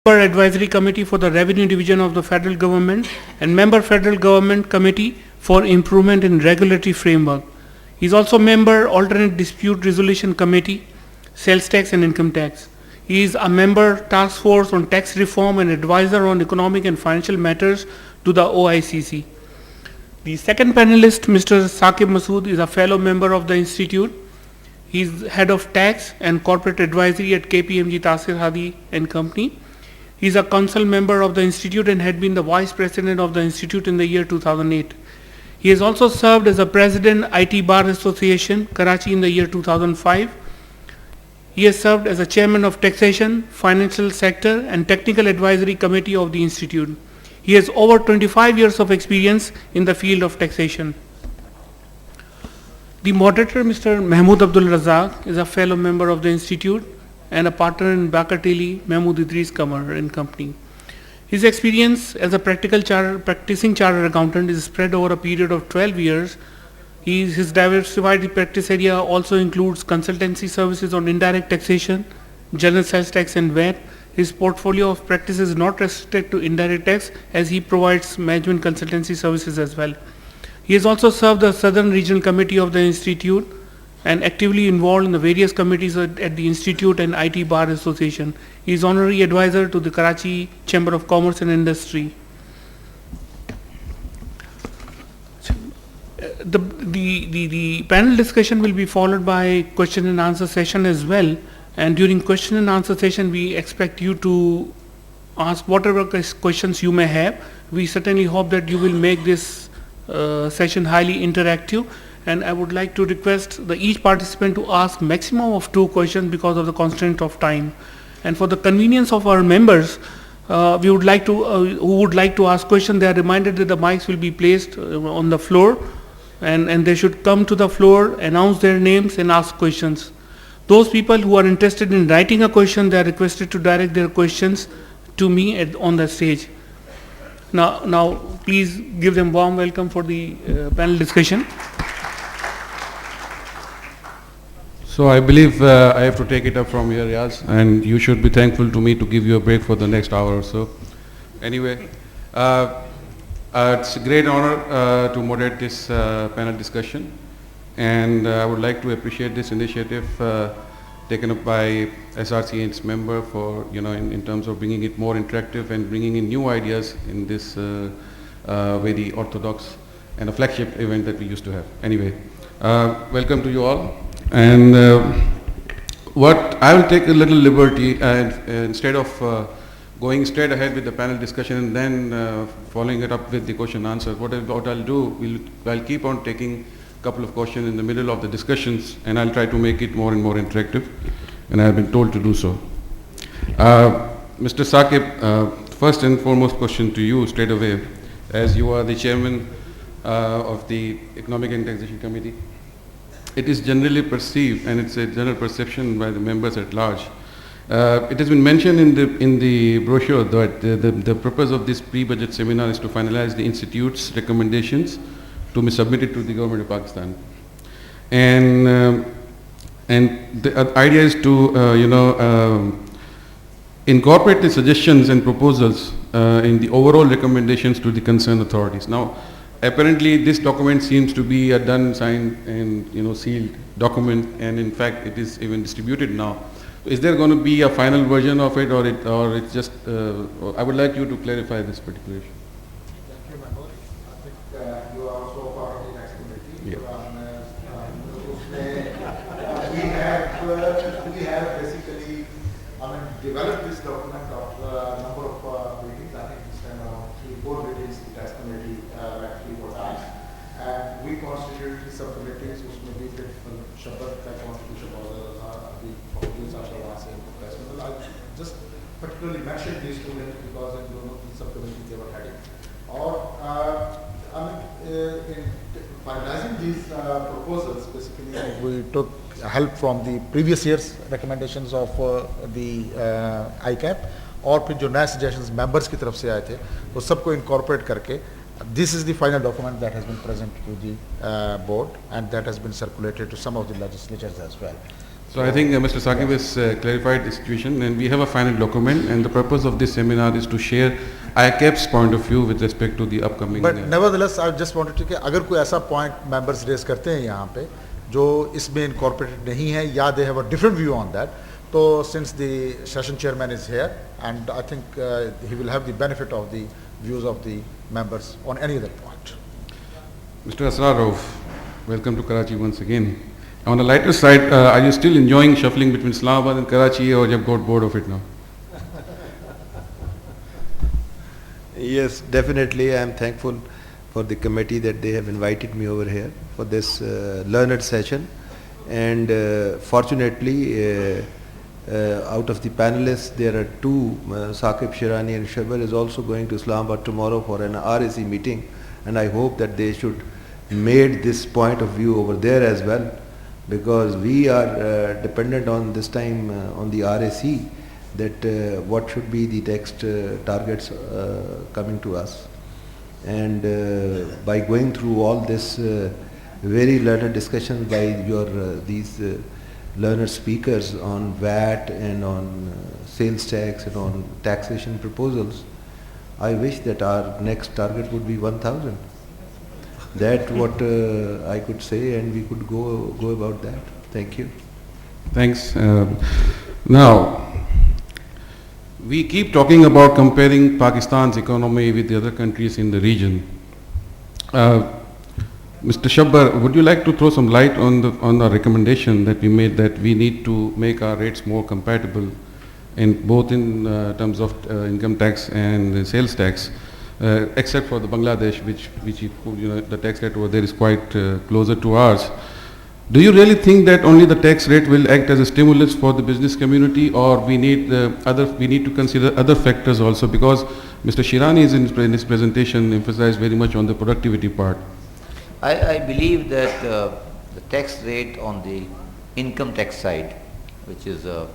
Advisory Committee for the Revenue Division of the Federal Government and member Federal Government Committee for Improvement in Regulatory Framework. He is also member Alternate Dispute Resolution Committee, Sales Tax and Income Tax. He is a member Task Force on Tax Reform and advisor on economic and financial matters to the OICC. The second panelist, Mr. Saqib Masood, is a fellow member of the Institute. He is head of tax and corporate advisory at KPMG Tasir Hadi and Company. He is a council member of the Institute and had been the vice president of the Institute in the year 2008. He has also served as a president IT Bar Association, Karachi in the year 2005. He has served as a chairman of taxation, financial sector and technical advisory committee of the Institute. He has over 25 years of experience in the field of taxation. The moderator, Mr. Mahmood Abdul Razak, is a fellow member of the Institute and a partner in Bakatili Mahmood Idris Kamar and Company. His experience as a practicing chartered accountant is spread over a period of 12 years. His diversified practice area also includes consultancy services on indirect taxation, general sales tax and VAT. His portfolio of practice is not restricted to indirect tax as he provides management consultancy services as well. He has also served the Southern Regional Committee of the Institute and actively involved in the various committees at the Institute and IT Bar Association. He is honorary advisor to the Karachi Chamber of Commerce and Industry. The panel discussion will be followed by question and answer session as well. And during question and answer session, we expect you to ask whatever questions you may have. We certainly hope that you will make this session highly interactive. And I would like to request each participant to ask maximum of 2 questions because of the constraint of time. And for the convenience of our members, we would like to who would like to ask questions, they are reminded that the mics will be placed on the floor, and they should come to the floor, announce their names, and ask questions. Those people who are interested in writing a question, they are requested to direct their questions to me on the stage. Now, please give them warm welcome for the panel discussion. So I believe I have to take it up from here, Yaz, and you should be thankful to me to give you a break for the next hour or so. Anyway, it's a great honor to moderate this panel discussion, and I would like to appreciate this initiative taken up by SRC and its member for, in terms of bringing it more interactive and bringing in new ideas in this very orthodox and a flagship event that we used to have. Anyway, welcome to you all. And what I will take a little liberty, and instead of going straight ahead with the panel discussion and then following it up with the question and answer, what I'll do, I'll keep on taking a couple of questions in the middle of the discussions, and I'll try to make it more and more interactive, and I have been told to do so. Mr. Saqib, first and foremost question to you straight away, as you are the chairman of the Economic and Taxation Committee. It is generally perceived, and it's a general perception by the members at large. It has been mentioned in the brochure that the purpose of this pre-budget seminar is to finalize the Institute's recommendations to be submitted to the government of Pakistan. And the idea is to incorporate the suggestions and proposals in the overall recommendations to the concerned authorities. Now, apparently, this document seems to be a done, signed, and sealed document, and in fact, it is even distributed now. Is there going to be a final version of it, or it's just? I would like you to clarify this particular issue. Thank you, Mahmood. I think you are also part of the next committee. Yeah. We have basically, developed this document after a number of meetings. I think this time around 3-4 meetings the tax committee met 3-4 times, and we constituted the subcommittees, which may be Shabbat constitution or the Formulas after last year. I'll just particularly mention these 2 names because in the subcommittee they were heading. Or in finalizing these proposals, basically we took help from the previous year's recommendations of the ICAP, और फिर जो नए suggestions members की तरफ से आए थे वो सबको incorporate करके this is the final document that has been presented to the board, and that has been circulated to some of the legislatures as well. So I think Mr. Saqib has clarified the situation, and we have a final document, and the purpose of this seminar is to share ICAP's point of view with respect to the upcoming. But nevertheless, I just wanted to कि अगर कोई ऐसा point members raise करते हैं यहाँ पे जो इसमें incorporated नहीं है या they have a different view on that, so since the session chairman is here and I think he will have the benefit of the views of the members on any other point. Mr. Asrar Rauf, welcome to Karachi once again. On the lighter side, are you still enjoying shuffling between Islamabad and Karachi, or you have got bored of it now? Yes, definitely. I am thankful for the committee that they have invited me over here for this learned session. And fortunately, out of the panelists, there are two, Saqib Shirani and Shabir is also going to Islamabad tomorrow for an RAC meeting. And I hope that they should made this point of view over there as well, because we are dependent on this time on the RAC that what should be the next targets coming to us. And by going through all this very learned discussions by your these learned speakers on VAT and on sales tax and on taxation proposals, I wish that our next target would be 1,000. That what I could say, and we could go about that. Thank you. Thanks. Now, we keep talking about comparing Pakistan's economy with the other countries in the region. Mr. Shabbar, would you like to throw some light on the recommendation that we made, that we need to make our rates more compatible in both in terms of income tax and sales tax, except for the Bangladesh, which the tax rate over there is quite closer to ours. Do you really think that only the tax rate will act as a stimulus for the business community, or we need to consider other factors also? Because Mr. Shirani is in his presentation emphasized very much on the productivity part. I believe that the tax rate on the income tax side, which is the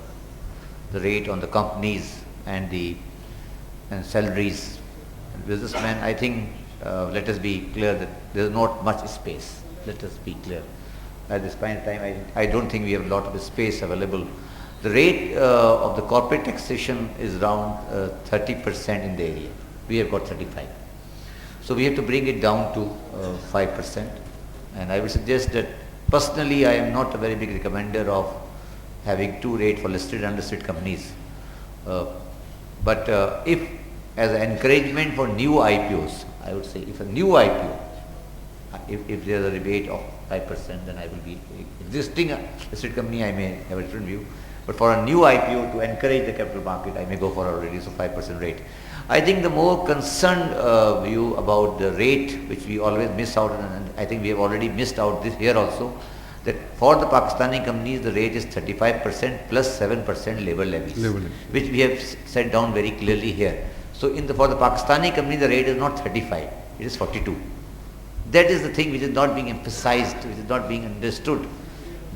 rate on the companies and salaries and businessmen, I think let us be clear that there is not much space. Let us be clear. At this point in time, I don't think we have a lot of space available. The rate of the corporate taxation is around 30% in the area. We have got 35. So we have to bring it down to 5%. And I would suggest that personally I am not a very big recommender of having two rates for listed and unlisted companies. But if as an encouragement for new IPOs, I would say if a new IPO, if there is a rebate of 5%, then I will be existing listed company, I may have a different view. But for a new IPO, to encourage the capital market, I may go for a reduce of 5% rate. I think the more concerned view about the rate, which we always miss out, and I think we have already missed out this year also, that for the Pakistani companies the rate is 35% plus 7% labor levies, which we have set down very clearly here. So for the Pakistani company the rate is not 35, it is 42. That is the thing which is not being emphasized, which is not being understood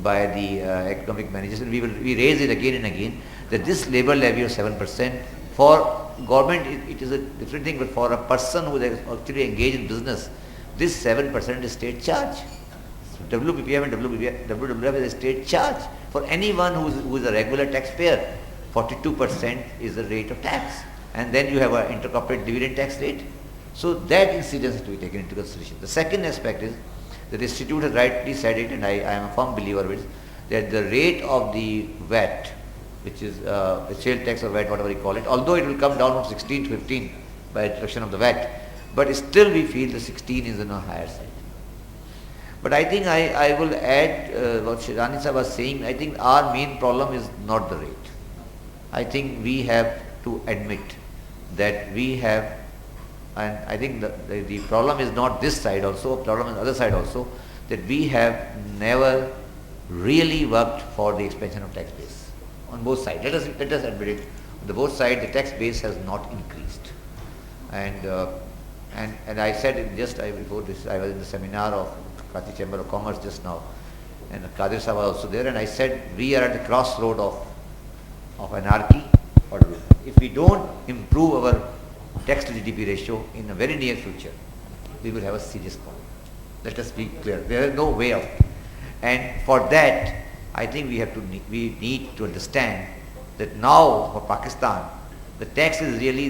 by the economic managers, and we raise it again and again, that this labor levy of 7%, for government it is a different thing, but for a person who is actually engaged in business, this 7% is state charge. So WPPF and WWF is a state charge. For anyone who is a regular taxpayer, 42% is the rate of tax. And then you have an intercorporate dividend tax rate. So that incidence has to be taken into consideration. The second aspect is, the Institute has rightly said it, and I am a firm believer of it, that the rate of the VAT, which is sale tax or VAT, whatever you call it, although it will come down from 16 to 15 by introduction of the VAT, but still we feel the 16 is on a higher side. But I think I will add what Shirani Sahib was saying. I think our main problem is not the rate. I think we have to admit that we have, and I think the problem is not this side also, the problem is the other side also, that we have never really worked for the expansion of tax base on both sides. Let us admit it. On the both sides, the tax base has not increased. And I said it just before this, I was in the seminar of Karachi Chamber of Commerce just now, and Qadir Sahib was also there, and I said we are at the crossroad of anarchy. If we don't improve our tax to GDP ratio in a very near future, we will have a serious problem. Let us be clear. There is no way out. And for that, I think we need to understand that now for Pakistan, the tax is really